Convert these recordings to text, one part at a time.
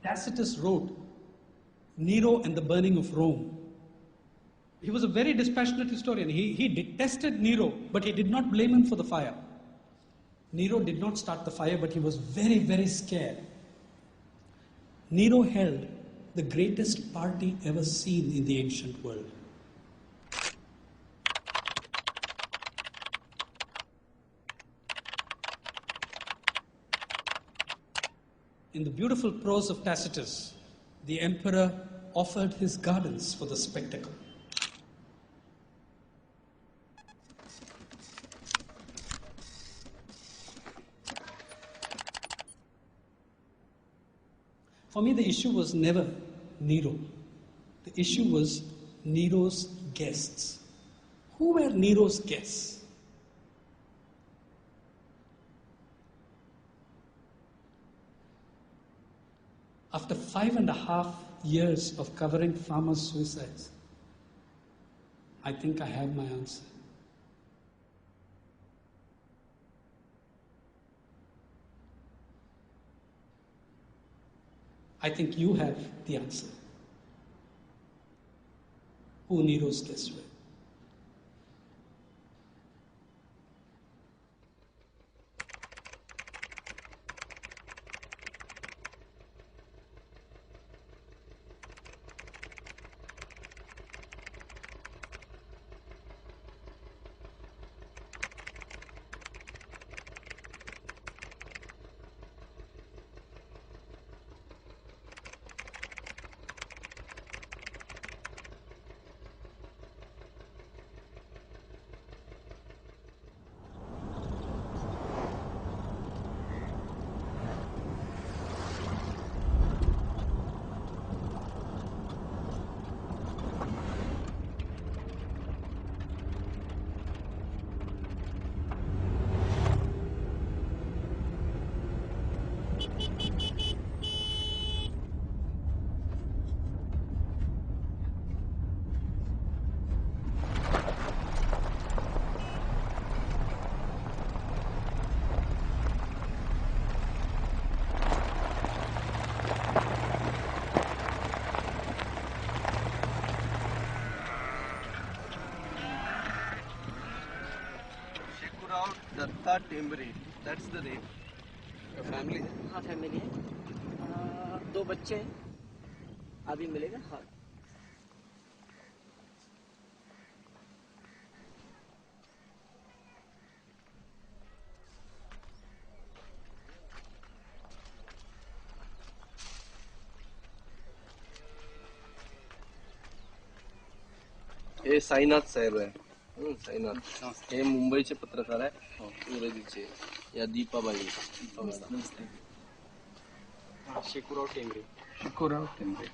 Tacitus wrote Nero and the burning of Rome. He was a very dispassionate historian. He detested Nero, but he did not blame him for the fire. Nero did not start the fire, but he was very, very scared. Nero held the greatest party ever seen in the ancient world. In the beautiful prose of Tacitus, the emperor offered his gardens for the spectacle. For me, the issue was never Nero. The issue was Nero's guests. Who were Nero's guests? After 5.5 years of covering farmers' suicides, I think I have my answer. I think you have the answer. Who Nero's guests were. टेम्बरी, that's the name. Your family? हाँ family है, 2 बच्चे हैं, अभी मिलेगा। हाँ हे साईनाथ साहेब आहे। साईनाथ हे मुंबईचे पत्रकार आहे, उरदीचे। या दीपाबाई। शेखुराव टेंबरे। शेखुराव टेंबरे।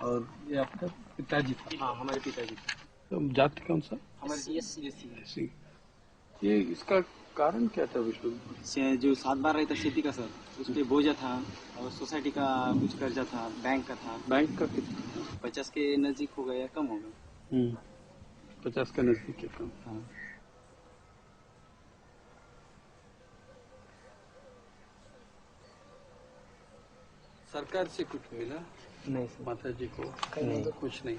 और ये आपका पिताजी था? हाँ हमारे पिताजी। तो जाति कौन सा? हमारे एससी। ये इसका कारण क्या था विष्णु? जो 7 बार रहा था खेती का सर, उस पे बोझा था और सोसाइटी का कुछ कर्जा था, बैंक का था। बैंक का कितना? 50 के नजदीक हो गया, कम हो गया। 50 के नजदीक है कम। हाँ। सरकार से कुछ मिला? नहीं माता जी को नहीं। कुछ नहीं।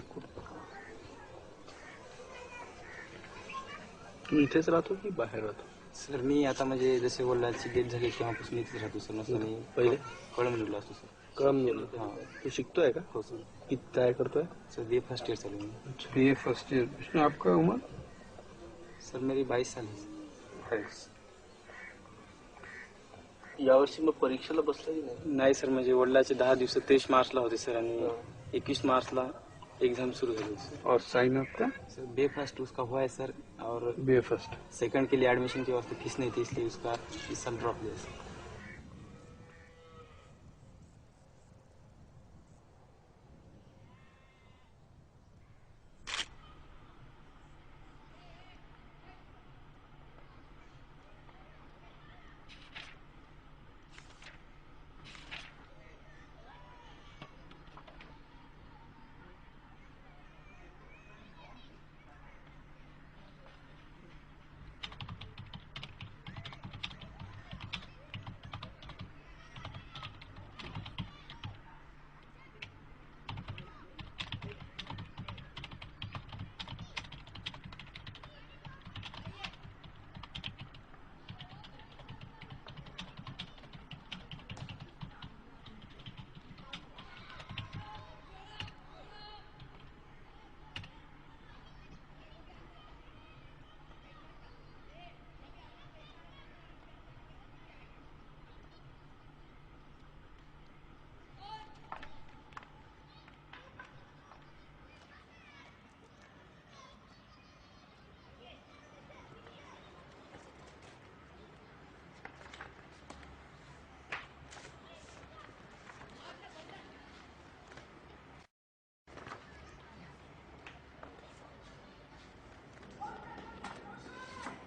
तुम इथेच राहतो की बाहेर राहतो? सर मी आता म्हणजे जसे वडिलांची डेथ झाली तेव्हापासून इथेच राहतो सर। नसतं मी पहिले कळमनुरला असतो सर। कळमनुर। हाँ। तू शिकतोय का? हो सर। किती काय करतोय? सर BA फर्स्ट ईयर चालू है। BA first year. विष्णु आपका उम्र? सर मेरी 22 साल है। यावर्षी मग परीक्षेला बसला की नाही? नाही सर, म्हणजे वडिलांचे 10 दिवस 23 मार्चला होते सर आणि 21 मार्चला एग्जाम शुरू झाली सर। और साइनअप का? सर BA फर्स्ट उसका हुआ है सर, और BA फर्स्ट। सेकंड के लिए एडमिशन के वास्ते फीस नहीं थी, इसलिए उसका इस साल ड्रॉप लिया sir.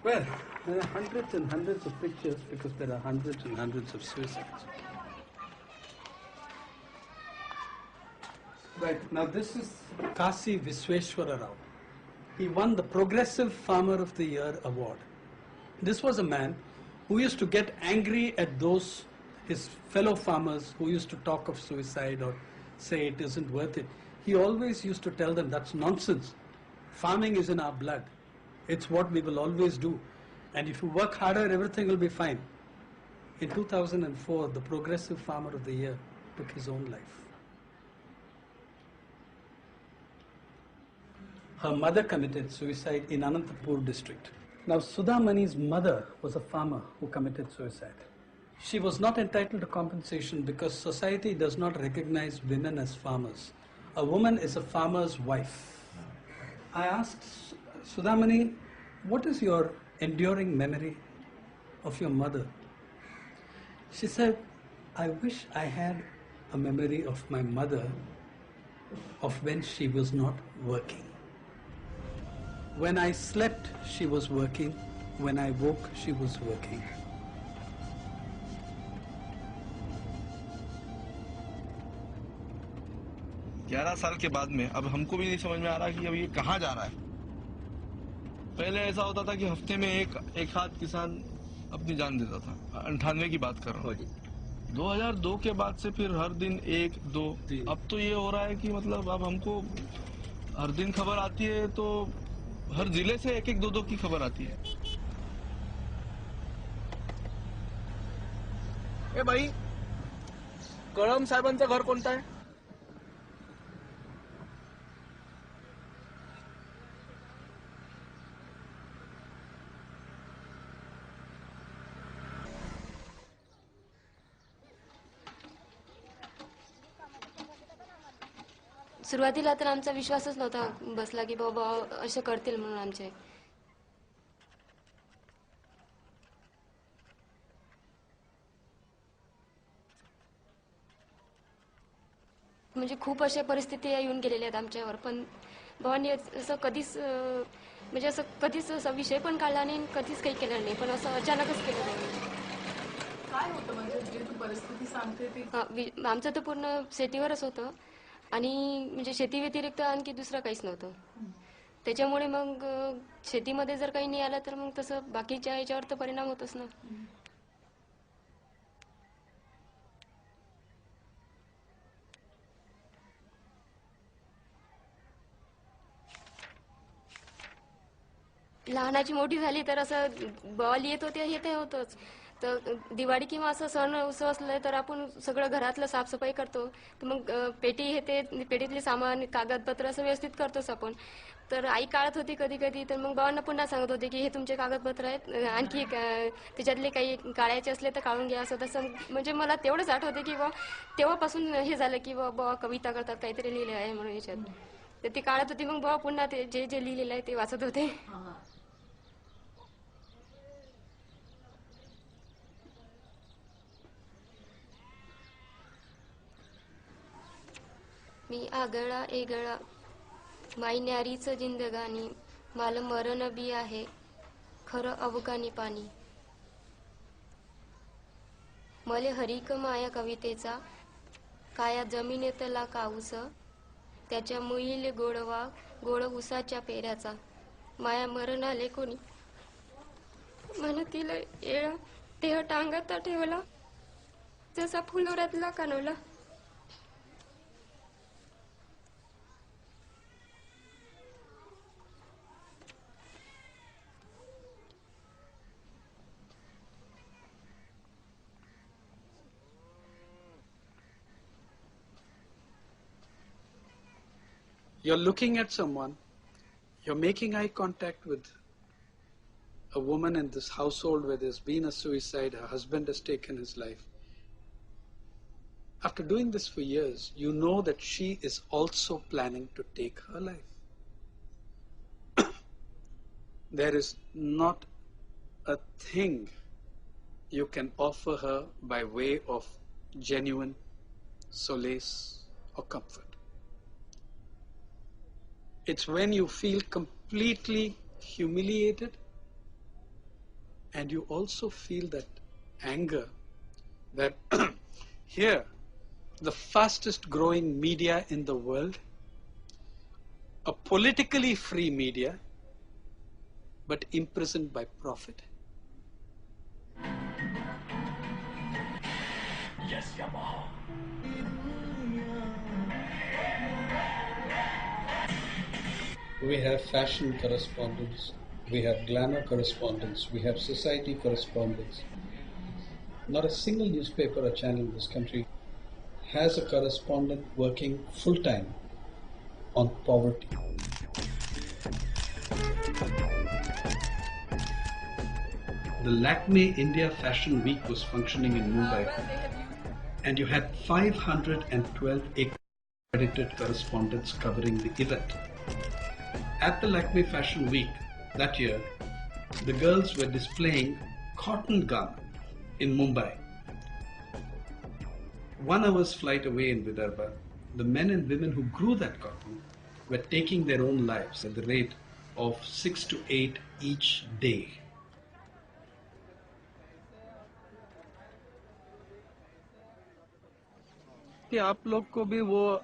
Well, there are hundreds and hundreds of pictures because there are hundreds and hundreds of suicides. Right, now this is Kasi Visweswara Rao. He won the Progressive Farmer of the Year award. This was a man who used to get angry at those, his fellow farmers who used to talk of suicide or say it isn't worth it. He always used to tell them that's nonsense. Farming is in our blood. It's what we will always do. And if you work harder, everything will be fine. In 2004, the Progressive Farmer of the Year took his own life. Her mother committed suicide in Anantapur district. Now, Sudhamani's mother was a farmer who committed suicide. She was not entitled to compensation because society does not recognize women as farmers. A woman is a farmer's wife. I asked Sudhamani, what is your enduring memory of your mother? She said, I wish I had a memory of my mother of when she was not working. When I slept, she was working. When I woke, she was working. ग्यारह साल के बाद में अब हमको भी नहीं समझ में आ रहा कि अब ये कहाँ जा रहा है। पहले ऐसा होता था कि हफ्ते में एक हाथ किसान अपनी जान देता था। 98 की बात कर रहा हूँ। 2002 के बाद से फिर हर दिन 1, 2। अब तो ये हो रहा है कि मतलब अब हमको हर दिन खबर आती है तो हर जिले से 1, 2 की खबर आती है। ए भाई, कळम साहेबांचं घर कोणतं आहे? सुरुवातीला तर आमचा विश्वासच नव्हता बसला की बाबा असं करतील म्हणून आमचे. म्हणजे खूप अशा परिस्थिती येऊन गेलेल्या आहेत आमच्यावर, पण भावांनी असं कधीच म्हणजे असं कधीच असा विषय पण काढला नाही, कधीच काही केलं नाही, पण असं अचानकच केलं त्यांनी. काय होतं म्हणजे जे तू परिस्थिती सांगते ती? आमचं तर पूर्ण शेतीवरच होतं आणि म्हणजे शेती व्यतिरिक्त आणखी दुसरं काहीच नव्हतं. त्याच्यामुळे मग शेतीमध्ये जर काही नाही आलं तर मग तसं बाकीच्या याच्यावर तर परिणाम होतच ना. लहानाची मोठी झाली तर असं बॉल येत होते हे ते होतंच. तर दिवाळी किंवा असं सण उत्सव असलं तर आपण सगळं घरातलं साफसफाई करतो, तर मग पेटी हे ते पेटीतले सामान कागदपत्र असं व्यवस्थित करतोच आपण. तर आई काढत होती कधी कधी, तर मग बाबांना पुन्हा सांगत होते की हे तुमचे कागदपत्र आहेत, आणखी त्याच्यातले काही काढायचे असले तर काढून घ्या. असं तसं म्हणजे मला तेवढंच आठवते की बा तेव्हापासून हे झालं की बाबा कविता करतात काहीतरी लिहिलं आहे म्हणून याच्यात. तर ती काढत होती, मग बाबा पुन्हा ते जे जे लिहिलेलं आहे ते वाचत होते. मी आगळा एगळा माई न्यारीच जिंदगानी, माल मरण बी आहे खरं अवकानी पाणी. मले हरिक माया कवितेचा काया जमिनेतला काऊस, त्याच्या मुईले गोडवा गोड उसाच्या पेऱ्याचा. माया मरण आले कोणी म्हणतील येळा, देह टांगता ठेवला जसा फुलोऱ्यातला कानवला. You're looking at someone, you're making eye contact with a woman in this household where there's been a suicide, her husband has taken his life. After doing this for years, you know that she is also planning to take her life. There is not a thing you can offer her by way of genuine solace or comfort. It's when you feel completely humiliated And you also feel that anger that here, the fastest growing media in the world, a politically free media, but imprisoned by profit. Yes, Yamaha. We have fashion correspondents, we have glamour correspondents, we have society correspondents. Not a single newspaper or channel in this country has a correspondent working full-time on poverty. The Lakme India Fashion Week was functioning in Mumbai, and you had 512 accredited correspondents covering the event. At the Lakme Fashion Week that year, the girls were displaying cotton garment in Mumbai. 1 hour's flight away in Vidarbha, the men and women who grew that cotton were taking their own lives at the rate of 6 to 8 each day. कि आप लोग को भी वो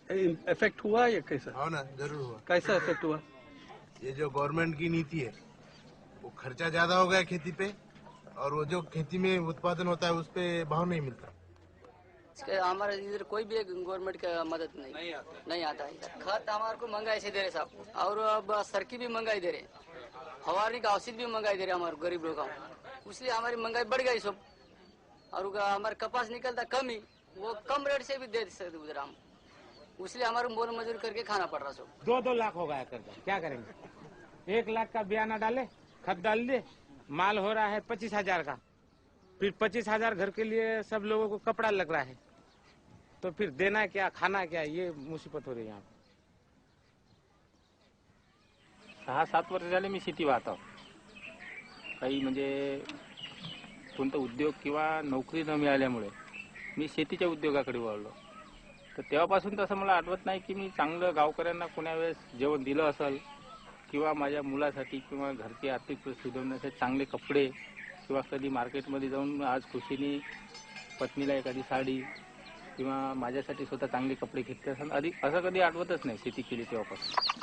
effect हुआ या कैसा? हाँ ना, जरूर हुआ। कैसा इफेक्ट हुआ? ये जो गवर्नमेंट की नीति है, वो खर्चा ज्यादा हो गया खेती पे, और वो जो खेती में उत्पादन होता है उस पे भाव नहीं मिलता। हमारे इधर कोई भी गवर्नमेंट का मदद नहीं आता है। खत हमारे को महंगाई से दे रहे साहब, और अब सरकी भी महंगाई दे रहे, फवारनी का औषध भी महंगाई दे रहे हमारे गरीब लोगों को, इसलिए हमारी महंगाई बढ़ गई सब। और हमारे कपास निकलता कम ही, वो कम रेट से भी दे सकते उधर हम, इसलिए हमारे मोल मजूरी करके खाना पड़ रहा सब। 2-2 लाख हो गया कर्जा, क्या करेंगे? 1 लाख का बयाना डाले, खत डाल दे, माल हो रहा है 25,000 का, फिर 25,000 घर के लिए सब लोगों को कपड़ा लग रहा है, तो फिर देना क्या, खाना क्या, ये मुसीबत हो रही है यहाँ पे। 6-7 वर्ष झाले मी शेती वाहतो. काही म्हणजे कोणता उद्योग किंवा नोकरी न मिळाल्यामुळे मी शेतीच्या उद्योगाकडे वळलो. तर तेव्हापासून तसं मला आठवत नाही की मी चांगलं गावकऱ्यांना कोणा वेळेस जेवण दिलं असेल किंवा माझ्या मुलासाठी किंवा घरची आर्थिक परिस्थिती सुधारण्यासाठी चांगले कपडे किंवा कधी मार्केटमध्ये जाऊन आज खुशीने पत्नीला एखादी साडी किंवा माझ्यासाठी स्वतः चांगले कपडे घेतले असेल आधी असं कधी आठवतच नाही शेती केली तेव्हापासून.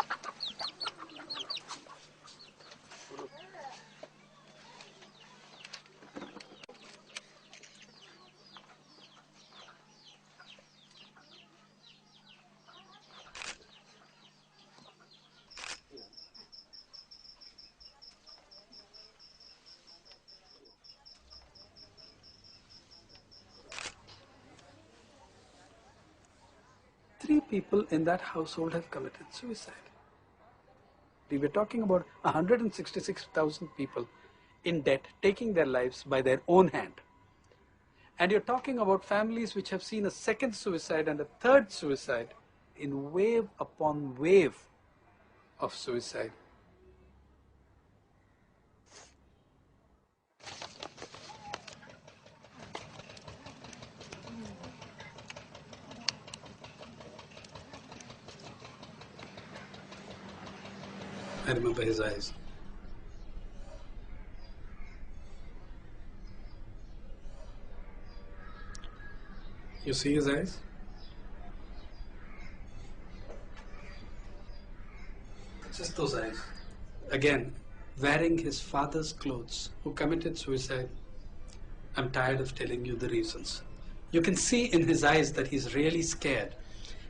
Three people in that household have committed suicide. We were talking about 166,000 people in debt taking their lives by their own hand. And you're talking about families which have seen a second suicide and a third suicide in wave upon wave of suicide. I remember his eyes. You see his eyes? Just those eyes. Again, wearing his father's clothes, who committed suicide. I'm tired of telling you the reasons. You can see in his eyes that he's really scared.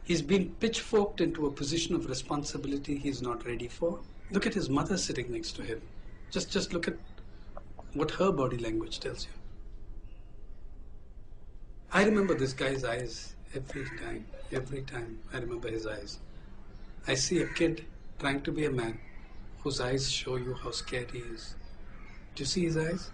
He's been pitchforked into a position of responsibility he's not ready for. Look at his mother sitting next to him. Just look at what her body language tells you. I remember this guy's eyes every time I remember his eyes. I see a kid trying to be a man whose eyes show you how scared he is. Do you see his eyes?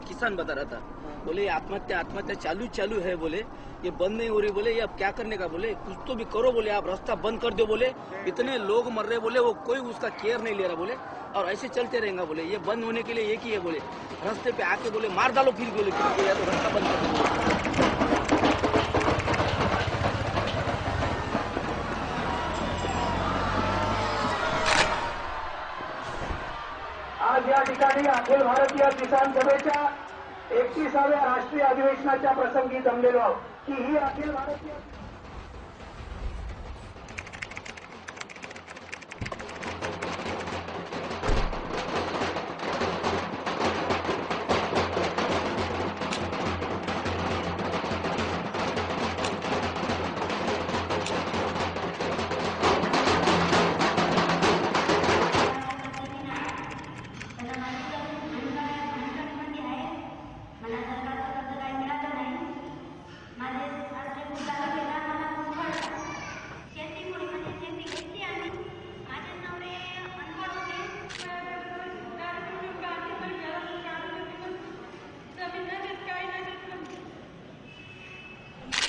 किसान बता रहा था, बोले आत्महत्या चालू है, बोले ये बंद नहीं हो रही, बोले ये अब क्या करने का, बोले कुछ तो भी करो, बोले आप रास्ता बंद कर दो, बोले इतने लोग मर रहे, बोले वो कोई उसका केयर नहीं ले रहा, बोले और ऐसे चलते रहेगा, बोले ये बंद होने के लिए एक ही है, बोले रास्ते पे आके बोले मार डालो, फिर बोले या तो रास्ता बंद कर दो. ठिकाणी अखिल भारतीय किसान सभेच्या 31व्या राष्ट्रीय अधिवेशनाच्या प्रसंगी जमलेलो आहोत की ही अखिल भारतीय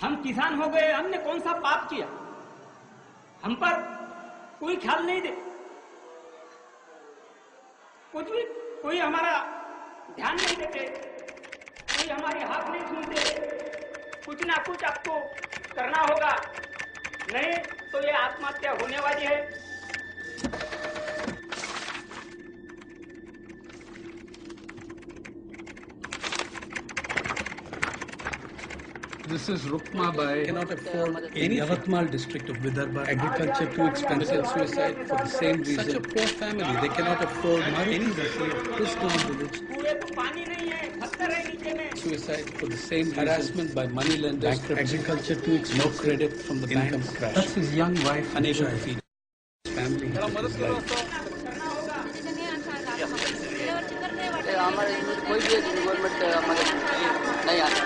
हम किसान हो गए, हमने कौन सा पाप किया? हम पर कोई ख्याल नहीं दे, कुछ भी कोई हमारा ध्यान नहीं देते, कोई हमारी हाथ नहीं सुनते। कुछ ना कुछ आपको करना होगा, नहीं तो ये आत्महत्या होने वाली है। This is Rukma Bai. Cannot afford in Yavatmal district of Vidarbha. Agriculture too expensive. Suicide for the same reason. Such a poor family. They cannot afford anything. This village. Suicide for the same reason. Harassment by money lenders. Agriculture too expensive. No credit from the bank. Crash. That's his young wife unable to feed his family. हमारे कोई भी government मदद नहीं आता।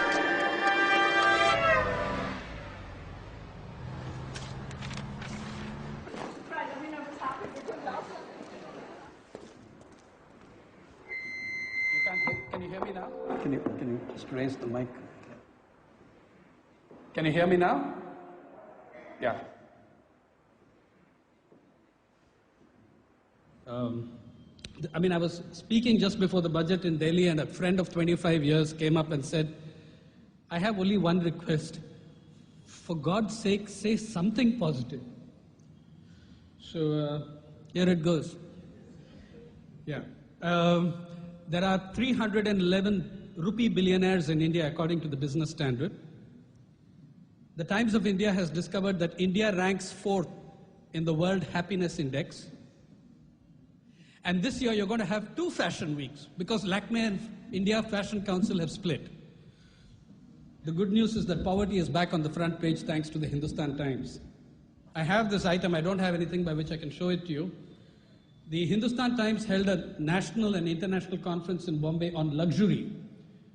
Can you hear me now? Can you just raise the mic? Can you hear me now? Yeah. I was speaking just before the budget in Delhi, and a friend of 25 years came up and said, I have only one request. For God's sake, say something positive. So here it goes. Yeah. There are 311 rupee billionaires in India, according to the Business Standard. The Times of India has discovered that India ranks 4th in the World Happiness Index. And this year you're going to have 2 fashion weeks because Lakme and India Fashion Council have split. The good news is that poverty is back on the front page thanks to the Hindustan Times. I have this item, I don't have anything by which I can show it to you. The Hindustan Times held a national and international conference in Bombay on luxury,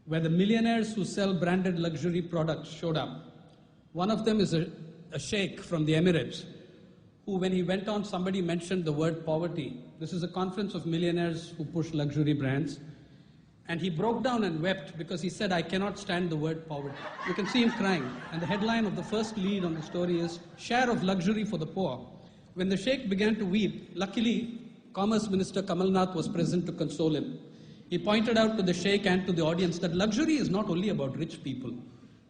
where the millionaires who sell branded luxury products showed up. One of them is a sheikh from the Emirates, who when he went on, somebody mentioned the word poverty. This is a conference of millionaires who push luxury brands. And he broke down and wept because he said, I cannot stand the word poverty. You can see him crying. And the headline of the first lead on the story is, Share of Luxury for the Poor. When the sheikh began to weep, luckily, Commerce Minister Kamal Nath was present to console him. He pointed out to the sheikh and to the audience that luxury is not only about rich people.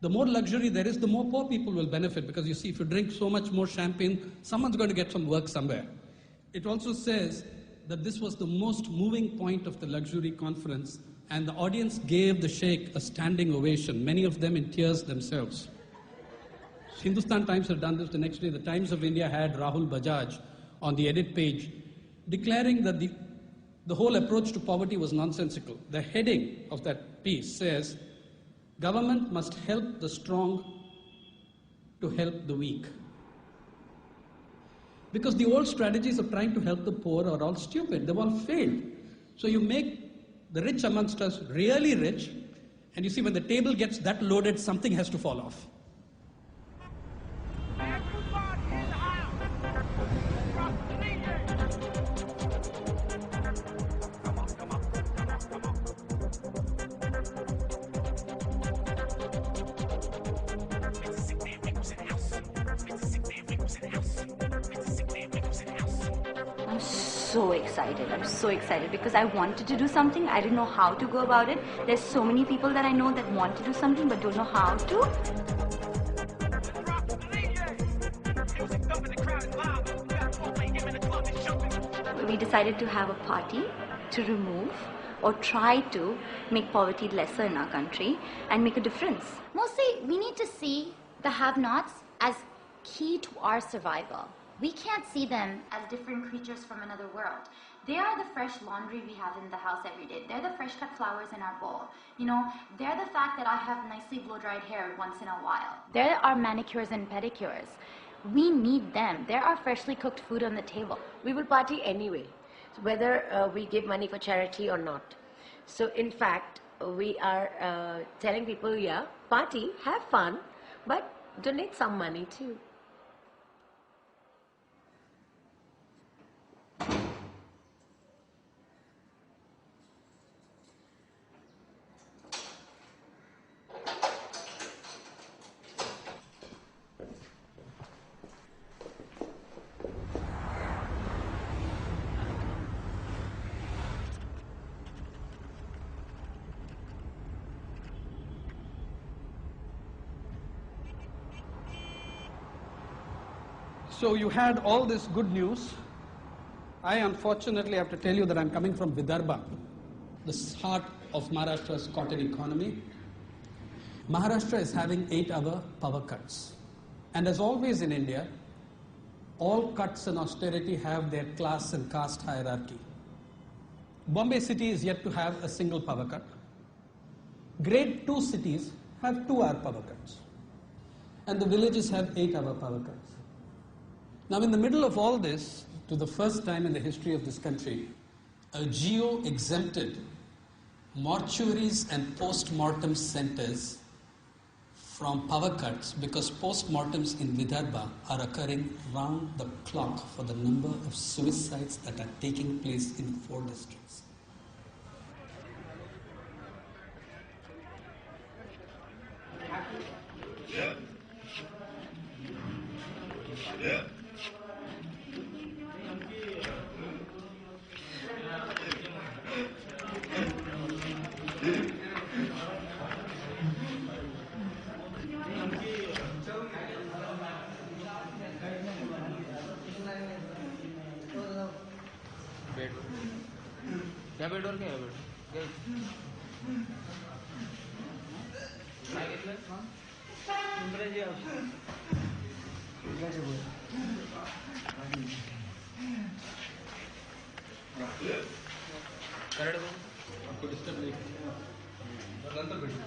The more luxury there is, the more poor people will benefit, because you see, if you drink so much more champagne, someone's going to get some work somewhere. It also says that this was the most moving point of the luxury conference, and the audience gave the sheikh a standing ovation, many of them in tears themselves. Hindustan Times had done this. The next day, the Times of India had Rahul Bajaj on the edit page, declaring that the whole approach to poverty was nonsensical. The heading of that piece says, Government must help the strong to help the weak. Because the old strategies of trying to help the poor are all stupid. They've all failed. So you make the rich amongst us really rich, and you see when the table gets that loaded, something has to fall off. I'm so excited because I wanted to do something. I didn't know how to go about it. There's so many people that I know that want to do something but don't know how to. We decided to have a party to remove or try to make poverty lesser in our country and make a difference. Mostly, we need to see the have-nots as key to our survival. We can't see them as different creatures from another world. They are the fresh laundry we have in the house every day. They're the fresh cut flowers in our bowl. You know, they're the fact that I have nicely blow-dried hair once in a while. There are manicures and pedicures. We need them. There are freshly cooked food on the table. We will party anyway, whether we give money for charity or not. So in fact, we are telling people, yeah, party, have fun, but donate some money too. So you had all this good news. I unfortunately have to tell you that I'm coming from Vidarbha, the heart of Maharashtra's cotton economy. Maharashtra is having 8-hour power cuts. And as always in India, all cuts and austerity have their class and caste hierarchy. Bombay city is yet to have a single power cut. Grade 2 cities have 2-hour power cuts. And the villages have 8-hour power cuts. Now, in the middle of all this, to the first time in the history of this country, a geo-exempted mortuaries and post-mortem centers from power cuts because post-mortems in Vidarbha are occurring round the clock for the number of suicides that are taking place in 4 districts. या बेडवर काय bed काय घेतलं इंग्रजी औषध correct आपको disturb नहीं नंतर भेटू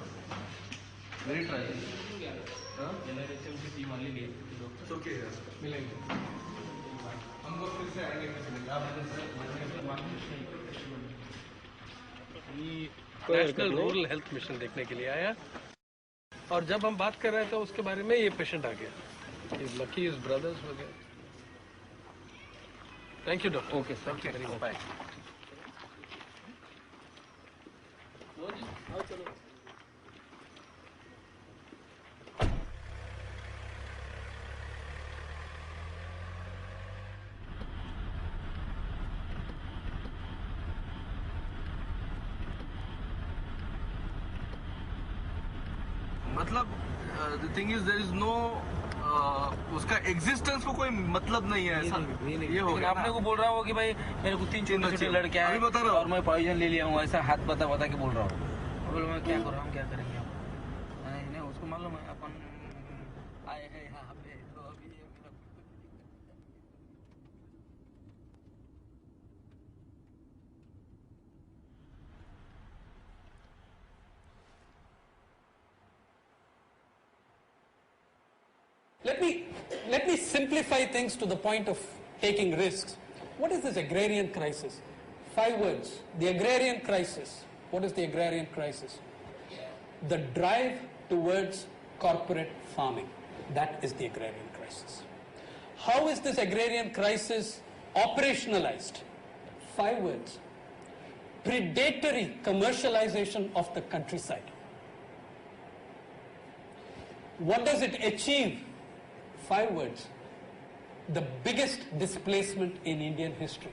वेरी ट्राई जनरेशन की टीम आलेली आहे ओके मिलेंगे हम लोग फिर से आएंगे नेशनल रूरल हेल्थ मिशन देखने के लिए आया और जब हम बात कर रहे थे उसके बारे में ये पेशेंट आ गया लकी इज ब्रदर्स वगैरह thank you doctor okay thank you very much bye मतलब the thing is there is no उसका एग्जिस्टेंस को कोई मतलब नहीं है ऐसा ये हो गया आपने को बोल रहा हो कि भाई मेरे को 3 छोटे लड़के हैं बता रहा और मैं पॉइजन ले लिया हूँ ऐसा हाथ बता के बोल रहा हूँ बोल मैं क्या कर रहा हूँ क्या करेंगे नहीं उसको मालूम है अपन आए हैं यहाँ पे तो अभी ये मेरा Let me simplify things to the point of taking risks. What is this agrarian crisis? 5 words. The agrarian crisis. What is the agrarian crisis? The drive towards corporate farming. That is the agrarian crisis. How is this agrarian crisis operationalized? 5 words. Predatory commercialization of the countryside. What does it achieve? 5 words. The biggest displacement in Indian history.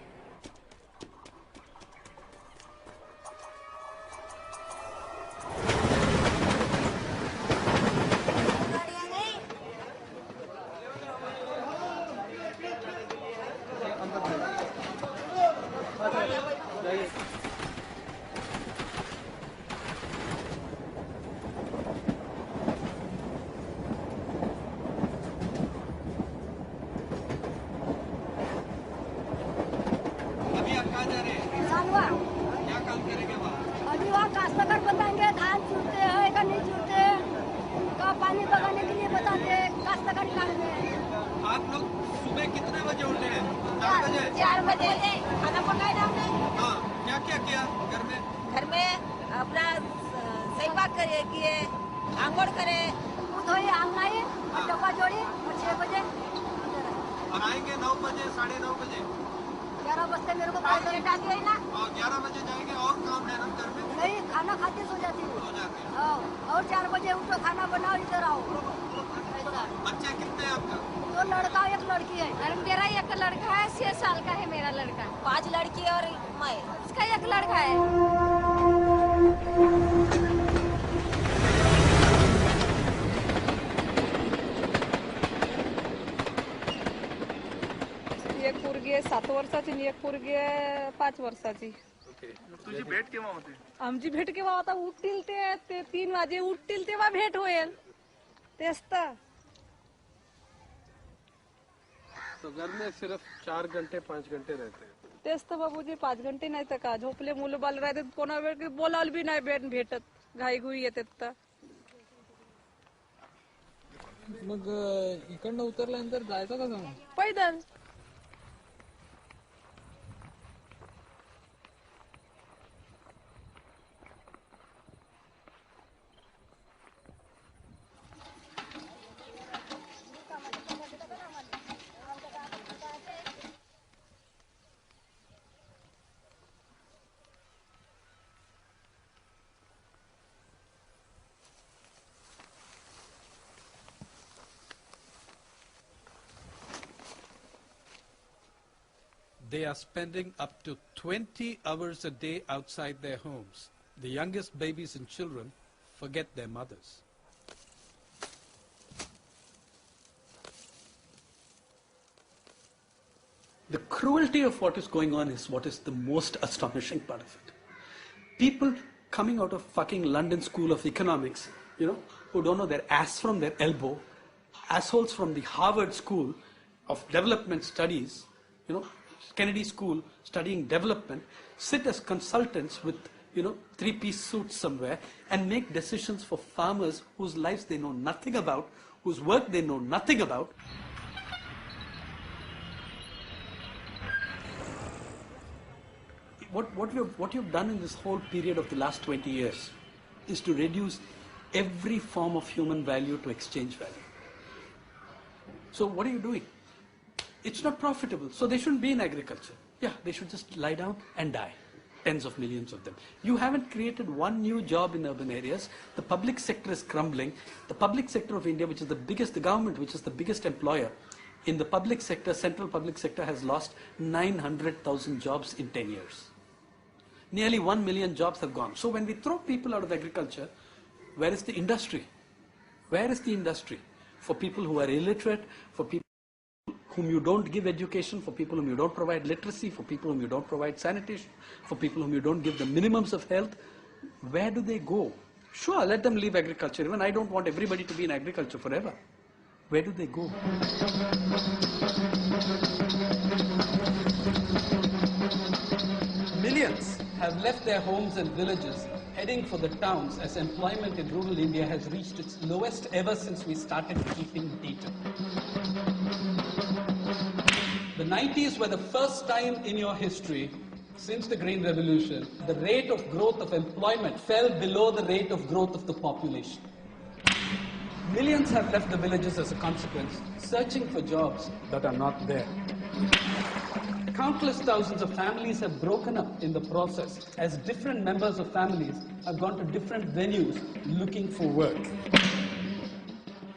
बजे? 4 बजे खाना पकाया हमने। हाँ, क्या क्या किया घर में? घर में अपना स्वयंपाक किए, आंगोड़ करे, धोए, आंगनाए, डब्बा जोड़ी और 6 बजे और आएंगे 9 बजे, 9:30 बजे। 11 बजते मेरे को पानी लेट आती है ना। और 11 बजे जाएंगे और काम है ना घर में? नहीं, खाना खाते सो जाती हूँ। सो जाते हैं। हाँ, और 4 बजे उठो, खाना बनाओ, इधर आओ। बच्चे कितने हैं आपका? 2 लड़का 1 लड़की है। अरे मेरा एक लड़का है, 6 साल का है मेरा लड़का। 5 लड़की और मैं। उसका एक लड़का है। एक पोरगी आहे 7 वर्षाची आणि एक पोरगी आहे 5 वर्षाची. तुझी भेट केव्हा होते? आमची भेट केव्हा आता उठतील ते 3 वाजे उठतील तेव्हा भेट होईल. तेच तर. तो घर में सिर्फ 4 घंटे 5 घंटे रहते हैं. तेच तर बाबूजी 5 घंटे नाही तर का झोपले मुलं बाल राहतात कोणा वेळ बोलायला बी नाही भेटत घाई घुई येतात तर. मग इकडनं उतरल्यानंतर जायचं कसं मग? पैदल. They are spending up to 20 hours a day outside their homes. The youngest babies and children forget their mothers. The cruelty of what is going on is what is the most astonishing part of it. People coming out of fucking London School of Economics, who don't know their ass from their elbow, assholes from the Harvard School of Development Studies, Kennedy School studying development, sit as consultants with, 3-piece suits somewhere and make decisions for farmers whose lives they know nothing about, whose work they know nothing about. What you've done in this whole period of the last 20 years is to reduce every form of human value to exchange value. So what are you doing? It's not profitable, so they shouldn't be in agriculture. Yeah, they should just lie down and die. Tens of millions of them. You haven't created one new job in urban areas. The public sector is crumbling. The public sector of India, which is the government, which is the biggest employer, in the public sector, central public sector has lost 900,000 jobs in 10 years. Nearly 1 million jobs have gone. So when we throw people out of agriculture, where is the industry? Where is the industry? For people who are illiterate, for people whom you don't give education, for people whom you don't provide literacy, for people whom you don't provide sanitation, for people whom you don't give the minimums of health, where do they go? Sure, let them leave agriculture. Even I don't want everybody to be in agriculture forever. Where do they go? Millions have left their homes and villages, heading for the towns as employment in rural India has reached its lowest ever since we started keeping data. The 90s were the first time in your history, since the Green Revolution, the rate of growth of employment fell below the rate of growth of the population. Millions have left the villages as a consequence, searching for jobs that are not there. Countless thousands of families have broken up in the process as different members of families have gone to different venues looking for work.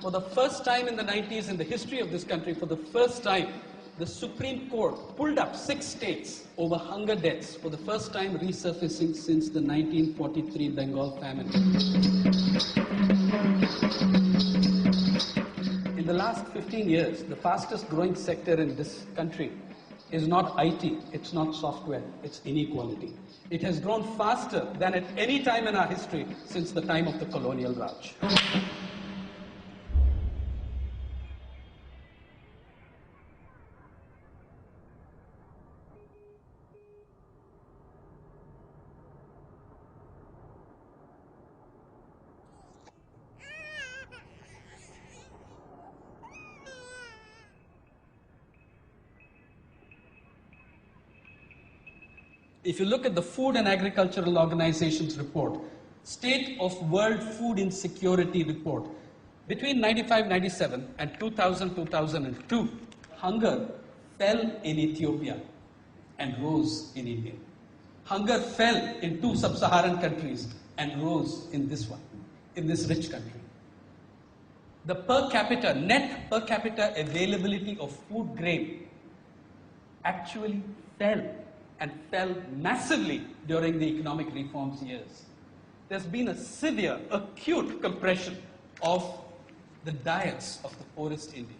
For the first time in the 90s in the history of this country, for the first time, the Supreme Court pulled up 6 states over hunger deaths for the first time resurfacing since the 1943 Bengal famine. In the last 15 years, the fastest growing sector in this country is not IT, it's not software, it's inequality. It has grown faster than at any time in our history since the time of the colonial Raj. If you look at the Food and Agricultural Organization's report, State of World Food Insecurity report, between 95-97 and 2000-2002, hunger fell in Ethiopia and rose in India. Hunger fell in 2 sub-Saharan countries and rose in this one, in this rich country. The net per capita availability of food grain actually fell, and fell massively during the economic reforms years. There's been a severe, acute compression of the diets of the poorest Indians.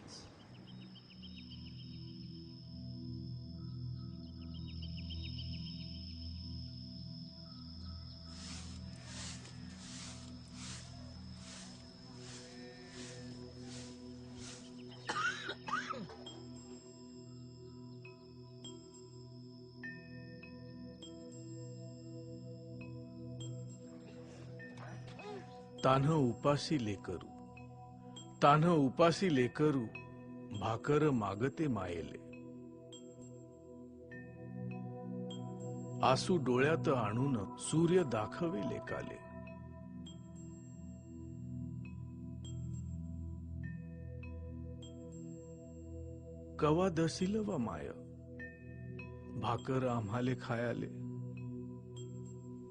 तान्ह उपासी लेकरू, तान्ह उपासी लेकरू, भाकर मागते मायेले. आसू डोळ्यात आणून सूर्य दाखवे लेकाले. कवा दसिल व my, Bhaker आम्हाले खायाले.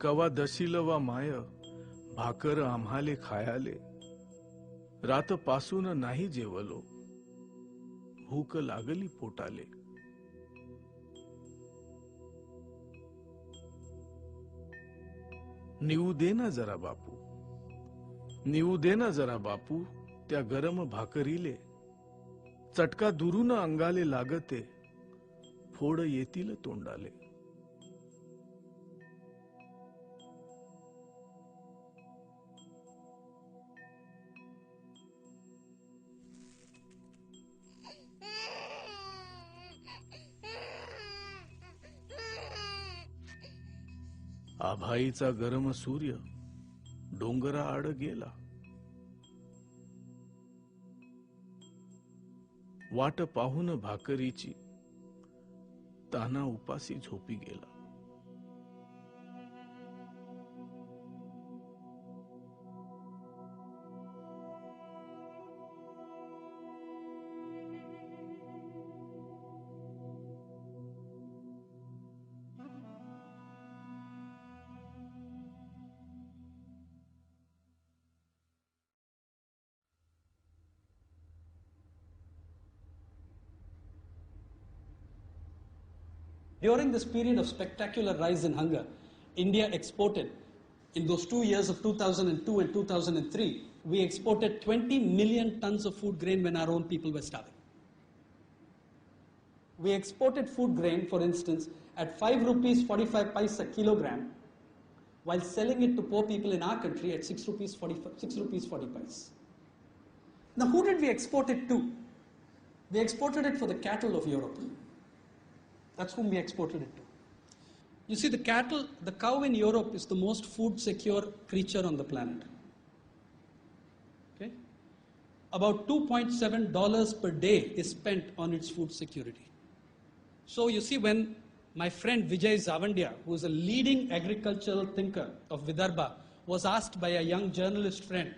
कवा दसिल व माय, भाकर आम्हाले खायाले. रात पासून नाही जेवलो, भूक लागली पोटाले. निऊ दे ना जरा बापू, निऊ दे ना जरा बापू, त्या गरम भाकरीले. चटका दुरून अंगाले लागते, फोड येतील तोंडाले. आभाईचा गरम सूर्य डोंगरा आड गेला. वाट पाहून भाकरीची ताना उपासी झोपी गेला. During this period of spectacular rise in hunger, India exported, in those 2 years of 2002 and 2003, we exported 20 million tons of food grain when our own people were starving. We exported food grain, for instance, at 5 rupees 45 paise a kilogram, while selling it to poor people in our country at 6 rupees 40 paise. Now, who did we export it to? We exported it for the cattle of Europe. That's whom we exported it to. You see, the cow in Europe is the most food secure creature on the planet. Okay? About $2.7 per day is spent on its food security. So you see, when my friend Vijay Zavandia, who is a leading agricultural thinker of Vidarbha, was asked by a young journalist friend,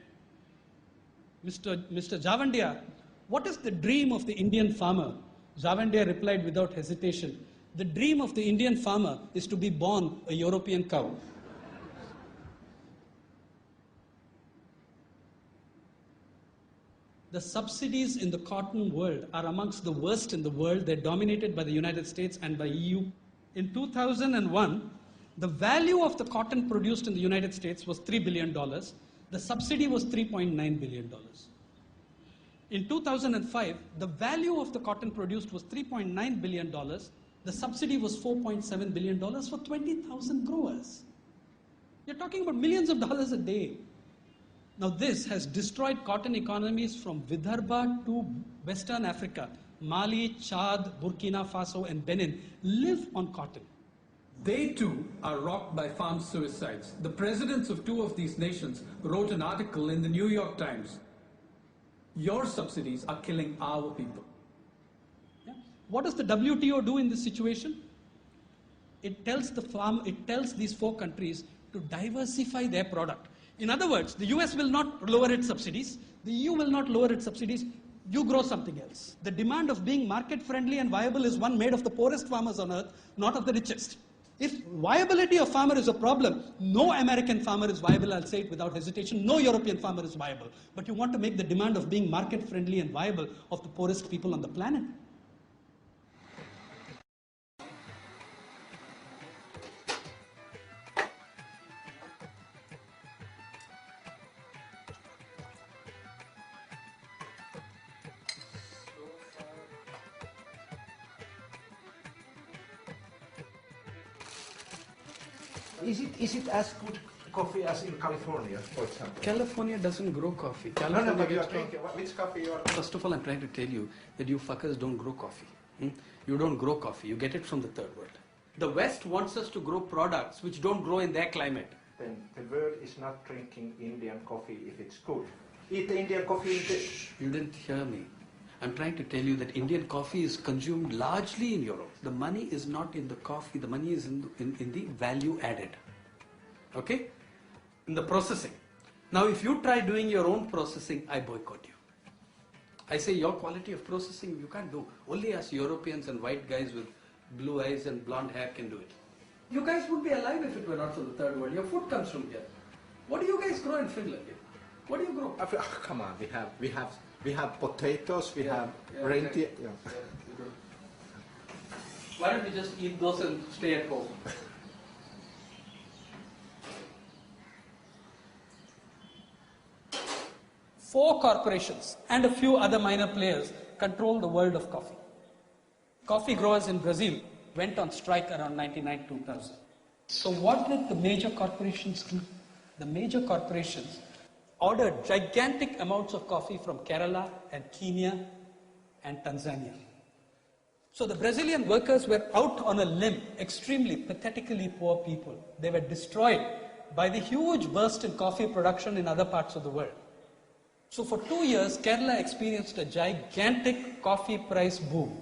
Mr. Zavandia, what is the dream of the Indian farmer? Zavandia replied without hesitation, the dream of the Indian farmer is to be born a European cow. The subsidies in the cotton world are amongst the worst in the world. They're dominated by the United States and by EU. In 2001, the value of the cotton produced in the United States was $3 billion. The subsidy was $3.9 billion. In 2005, the value of the cotton produced was $3.9 billion. The subsidy was $4.7 billion for 20,000 growers. You're talking about millions of dollars a day. Now this has destroyed cotton economies from Vidarbha to Western Africa. Mali, Chad, Burkina Faso and Benin live on cotton. They too are rocked by farm suicides. The presidents of 2 of these nations wrote an article in the New York Times. Your subsidies are killing our people. Yeah? What does the WTO do in this situation? it tells these 4 countries to diversify their product. In other words, the US will not lower its subsidies, the EU will not lower its subsidies, you grow something else. The demand of being market friendly and viable is one made of the poorest farmers on earth, not of the richest. If viability of farmer is a problem, no American farmer is viable, I'll say it without hesitation, no European farmer is viable. But you want to make the demand of being market friendly and viable of the poorest people on the planet. Is it as good coffee as in California, for example? California doesn't grow coffee. No, California but you are gets drinking. Which coffee you are? First of all, I'm trying to tell you that you fuckers don't grow coffee. You don't grow coffee. You get it from the third world. The West wants us to grow products which don't grow in their climate. Then the world is not drinking Indian coffee if it's good. Eat the Indian coffee. You didn't hear me. I'm trying to tell you that Indian coffee is consumed largely in Europe. The money is not in the coffee. The money is in the value added. Okay? In the processing. Now, if you try doing your own processing, I boycott you. I say your quality of processing you can't do. Only us Europeans and white guys with blue eyes and blonde hair can do it. You guys would be alive if it were not from the third world. Your food comes from here. What do you guys grow in Finland? What do you grow? Oh, come on, we have potatoes, we have reindeer. Right. Yeah. Why don't we just eat those and stay at home? Four corporations and a few other minor players control the world of coffee. Coffee growers in Brazil went on strike around 1999-2000. So what did the major corporations do? The major corporations ordered gigantic amounts of coffee from Kerala and Kenya and Tanzania. So the Brazilian workers were out on a limb, extremely pathetically poor people. They were destroyed by the huge burst in coffee production in other parts of the world. So for 2 years, Kerala experienced a gigantic coffee price boom.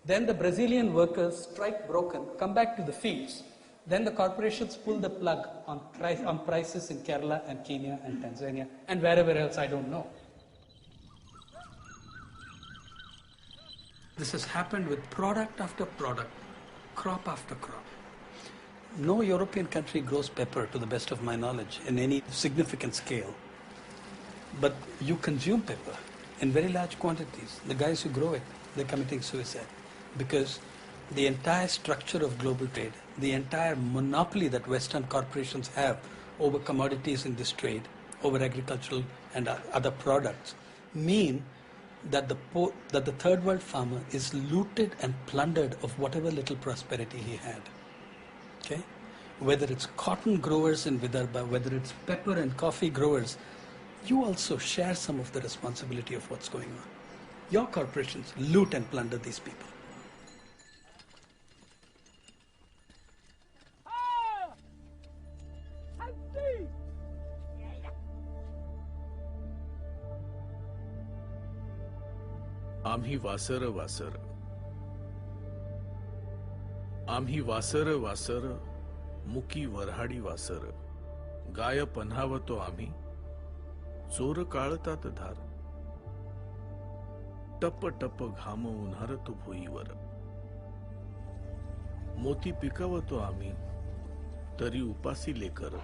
Then the Brazilian workers, strike broken, come back to the fields. Then the corporations pull the plug on prices in Kerala and Kenya and Tanzania and wherever else, I don't know. This has happened with product after product, crop after crop. No European country grows pepper, to the best of my knowledge, in any significant scale. But you consume pepper in very large quantities. The guys who grow it, they're committing suicide. Because the entire structure of global trade, the entire monopoly that Western corporations have over commodities in this trade, over agricultural and other products, mean that the third world farmer is looted and plundered of whatever little prosperity he had. Okay? Whether it's cotton growers in Vidarbha, whether it's pepper and coffee growers, you also share some of the responsibility of what's going on. Your corporations loot and plunder these people. आम्ही washer washer आम्ही washer washer मुकी Varhadi washer गाय पन्हावतो आम्ही चोर काळतात धार टप टप घाम उन्हारतो भुईवर मोती पिकवतो आम्ही तरी उपासी लेकर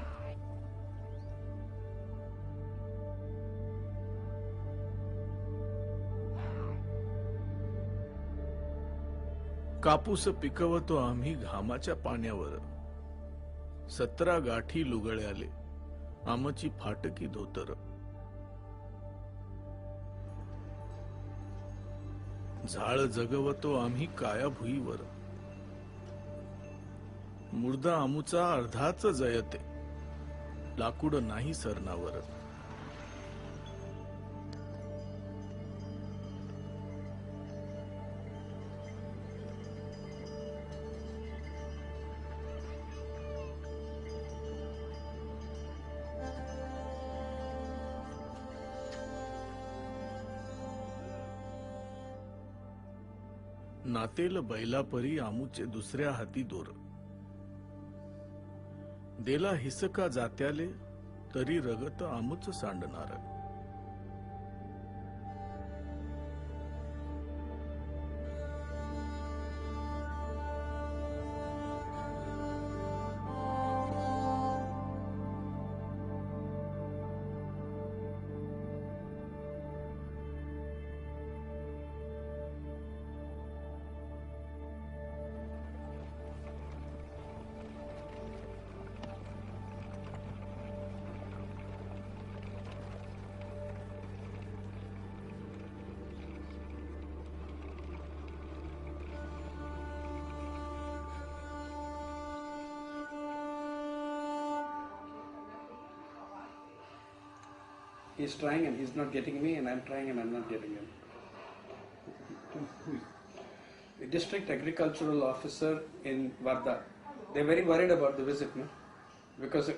कापूस पिकवतो आम्ही घामाच्या पाण्यावर 17 गाठी लुगळ्याले आमची फाटकी धोतर झाळ जगवतो आम्ही काया भुईवर मुर्दा आमुचा अर्धाच जयते लाकूड नाही सरणावर नातेल बैलापरी आमुचे दुसऱ्या हाती दोर देला हिसका जात्याले तरी रगत आमुच सांडणार. He's trying and he's not getting me, and I'm trying and I'm not getting him. The district agricultural officer in Varda, they're very worried about the visit, no? Because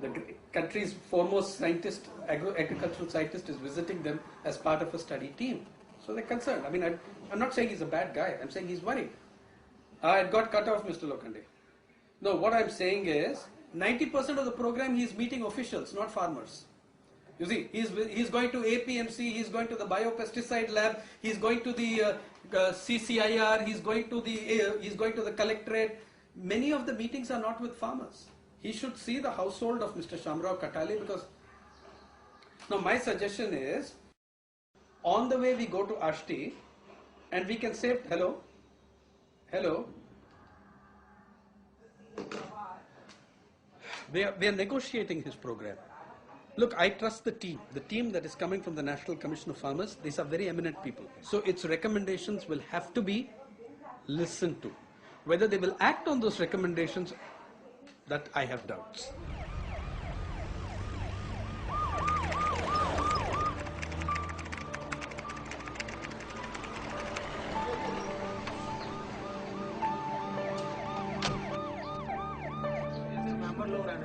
the country's foremost scientist, agricultural scientist, is visiting them as part of a study team. So they're concerned. I mean, I'm not saying he's a bad guy. I'm saying he's worried. It got cut off, Mr. Lokande. No, what I'm saying is 90% of the program he's meeting officials, not farmers. You see, he's going to APMC, he's going to the biopesticide lab, he's going to the CCIR, he's going to the collectorate. Many of the meetings are not with farmers. He should see the household of Mr. Shamrao Katale, because now my suggestion is, on the way we go to Ashti, and we can say, hello, we are negotiating his program. Look, I trust the team that is coming from the National Commission of Farmers. These are very eminent people. So its recommendations will have to be listened to. Whether they will act on those recommendations, that I have doubts.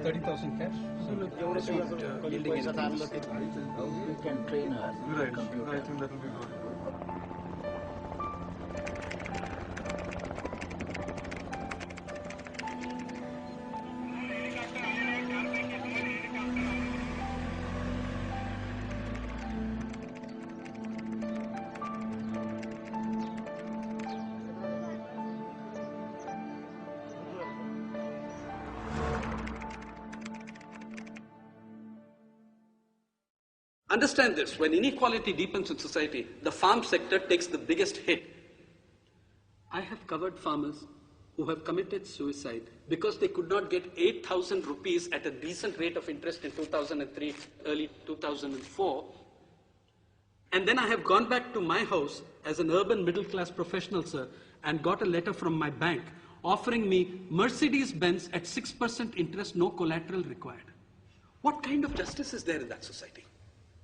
$30,000 cash. You can train her. Right. I think that will be good. Understand this, when inequality deepens in society, the farm sector takes the biggest hit. I have covered farmers who have committed suicide because they could not get 8,000 rupees at a decent rate of interest in 2003, early 2004. And then I have gone back to my house as an urban middle class professional, sir, and got a letter from my bank offering me Mercedes-Benz at 6% interest, no collateral required. What kind of justice is there in that society?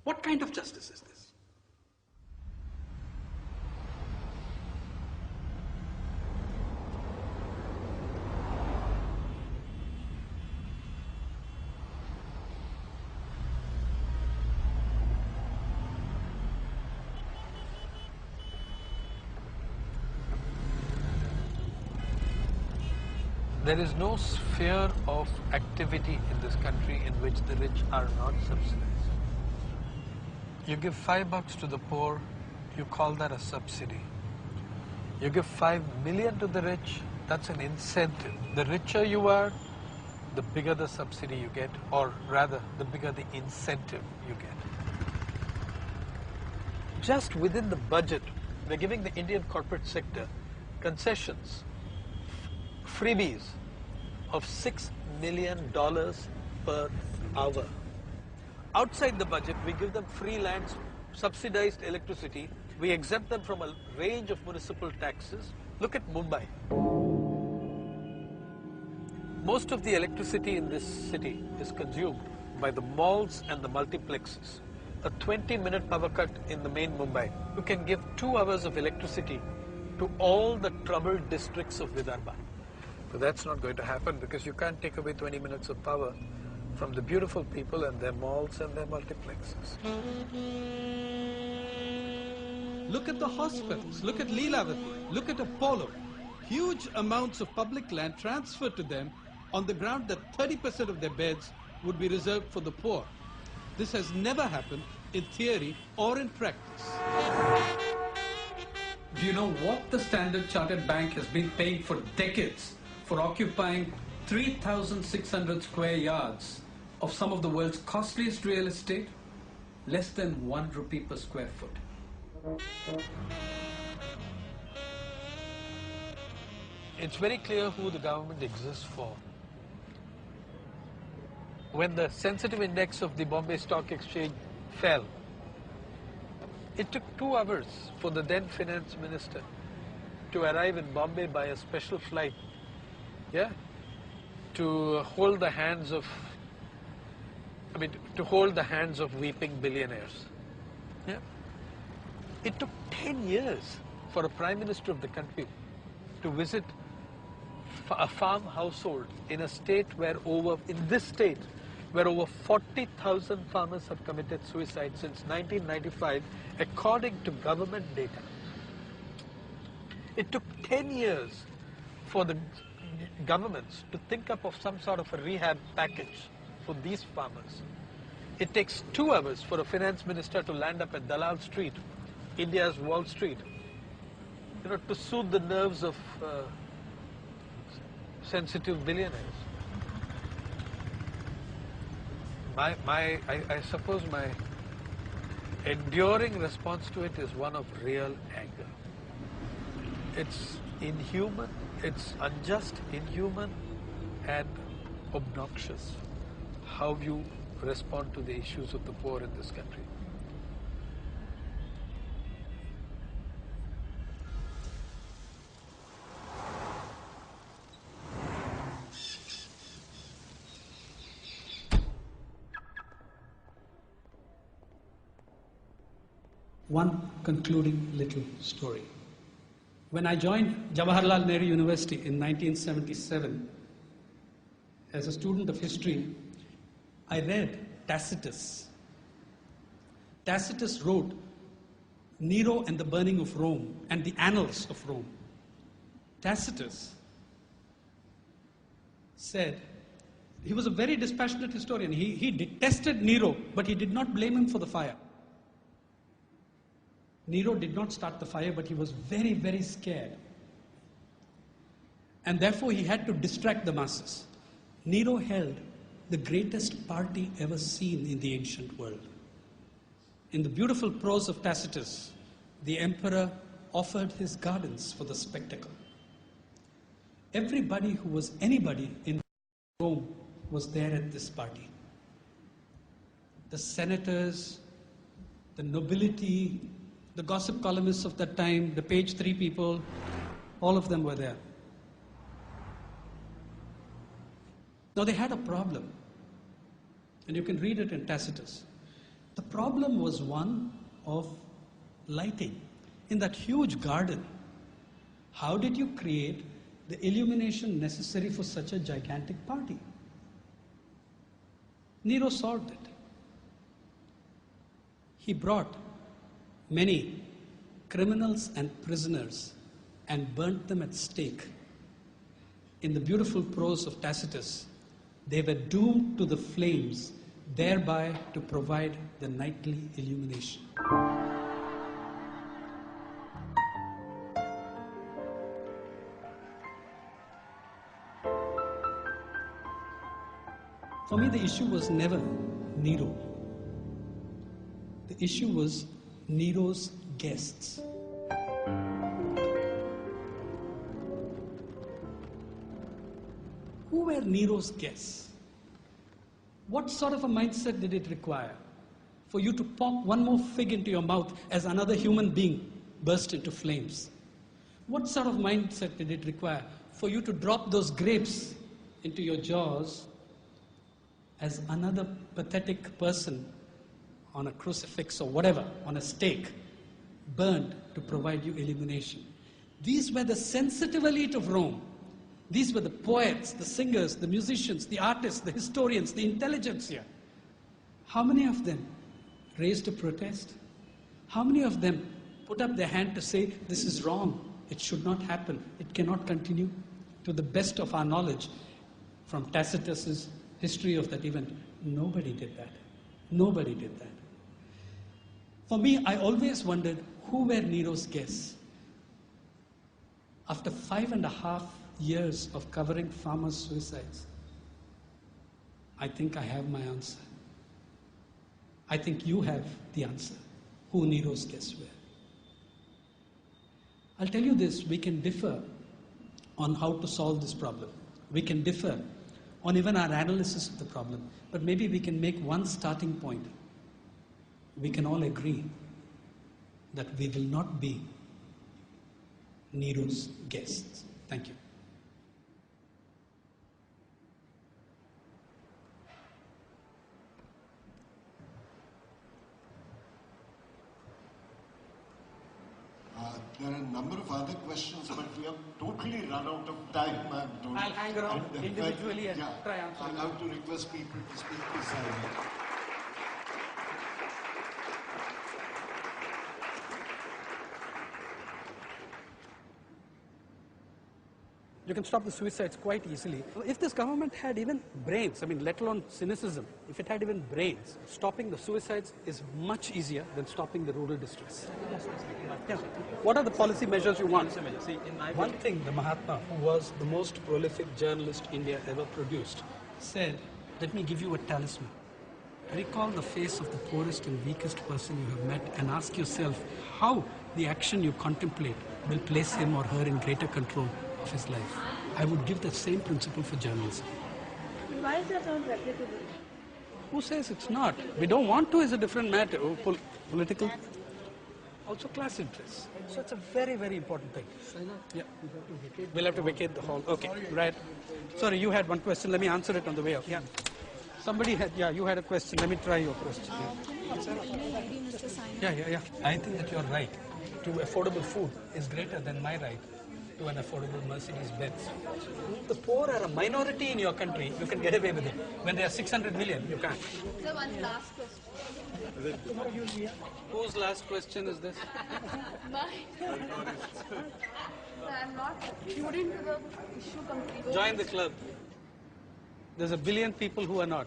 What kind of justice is this? There is no sphere of activity in this country in which the rich are not subsidized. You give $5 to the poor, you call that a subsidy. You give 5 million to the rich, that's an incentive. The richer you are, the bigger the subsidy you get, or rather, the bigger the incentive you get. Just within the budget, we're giving the Indian corporate sector concessions, freebies of $6 million per hour. Outside the budget, we give them free lands, subsidized electricity, we exempt them from a range of municipal taxes. Look at Mumbai. Most of the electricity in this city is consumed by the malls and the multiplexes. A 20-minute power cut in the main Mumbai, you can give 2 hours of electricity to all the troubled districts of Vidarbha. But that's not going to happen because you can't take away 20 minutes of power from the beautiful people and their malls and their multiplexes. Look at the hospitals, look at Leelavati, look at Apollo. Huge amounts of public land transferred to them on the ground that 30% of their beds would be reserved for the poor. This has never happened in theory or in practice. Do you know what the Standard Chartered Bank has been paying for decades for occupying 3,600 square yards of some of the world's costliest real estate? Less than ₹1 per square foot. It's very clear who the government exists for. When the sensitive index of the Bombay Stock Exchange fell, it took 2 hours for the then finance minister to arrive in Bombay by a special flight, to hold the hands of, weeping billionaires. Yeah. It took 10 years for a prime minister of the country to visit a farm household in a state where over 40,000 farmers have committed suicide since 1995, according to government data. It took 10 years for the governments to think up of some sort of a rehab package for these farmers. It takes 2 hours for a finance minister to land up at Dalal Street, India's Wall Street, to soothe the nerves of sensitive billionaires. I suppose my enduring response to it is one of real anger. It's inhuman, it's unjust, inhuman, and obnoxious how you respond to the issues of the poor in this country. One concluding little story. When I joined Jawaharlal Nehru University in 1977, as a student of history, I read Tacitus. Tacitus wrote Nero and the burning of Rome and the annals of Rome. Tacitus said, he was a very dispassionate historian. He detested Nero, but he did not blame him for the fire. Nero did not start the fire, but he was very, very scared. And therefore he had to distract the masses. Nero held the greatest party ever seen in the ancient world. In the beautiful prose of Tacitus, the emperor offered his gardens for the spectacle. Everybody who was anybody in Rome was there at this party. The senators, the nobility, the gossip columnists of that time, the page 3 people, all of them were there. Now they had a problem, and you can read it in Tacitus. The problem was one of lighting. In that huge garden, how did you create the illumination necessary for such a gigantic party? Nero solved it. He brought many criminals and prisoners and burnt them at stake. In the beautiful prose of Tacitus, they were doomed to the flames, thereby to provide the nightly illumination. For me, the issue was never Nero. The issue was Nero's guests. Who were Nero's guests? What sort of a mindset did it require for you to pop one more fig into your mouth as another human being burst into flames? What sort of mindset did it require for you to drop those grapes into your jaws as another pathetic person on a crucifix or whatever, on a stake, burned to provide you illumination? These were the sensitive elite of Rome. These were the poets, the singers, the musicians, the artists, the historians, the intelligentsia. How many of them raised a protest? How many of them put up their hand to say, this is wrong, it should not happen, it cannot continue? To the best of our knowledge, from Tacitus's history of that event. Nobody did that. Nobody did that. For me, I always wondered who were Nero's guests. After 5.5 years of covering farmers' suicides, I think I have my answer. I think you have the answer, who Nero's guests were. I'll tell you this, we can differ on how to solve this problem. We can differ on even our analysis of the problem, but maybe we can make one starting point. We can all agree that we will not be Nero's guests. Thank you. There are a number of other questions, but we have totally run out of time. I'll hang around individually and try answering. I'll have to request people to speak to Sainath. You can stop the suicides quite easily. If this government had even brains, I mean, let alone cynicism, if it had even brains, stopping the suicides is much easier than stopping the rural distress. Yeah. What are the policy measures you want? One thing the Mahatma, who was the most prolific journalist India ever produced, said, let me give you a talisman. Recall the face of the poorest and weakest person you have met and ask yourself how the action you contemplate will place him or her in greater control of his life. I would give that same principle for journalism. Why is that not replicable? Who says it's not? We don't want to is a different matter. Political, also class interests. So it's a very, very important thing. Yeah. We'll have to vacate the hall. Okay, right. Sorry, you had one question. Let me answer it on the way out. Yeah. Somebody had, yeah, you had a question. Let me try your question. Yeah. I think that you're right. To affordable food is greater than my right to an affordable Mercedes-Benz. The poor are a minority in your country. You can get away with it. When there are 600 million, you can't. So one last question. Whose last question is this? Mine. I'm not student to the issue completely. Join the club. There's a billion people who are not.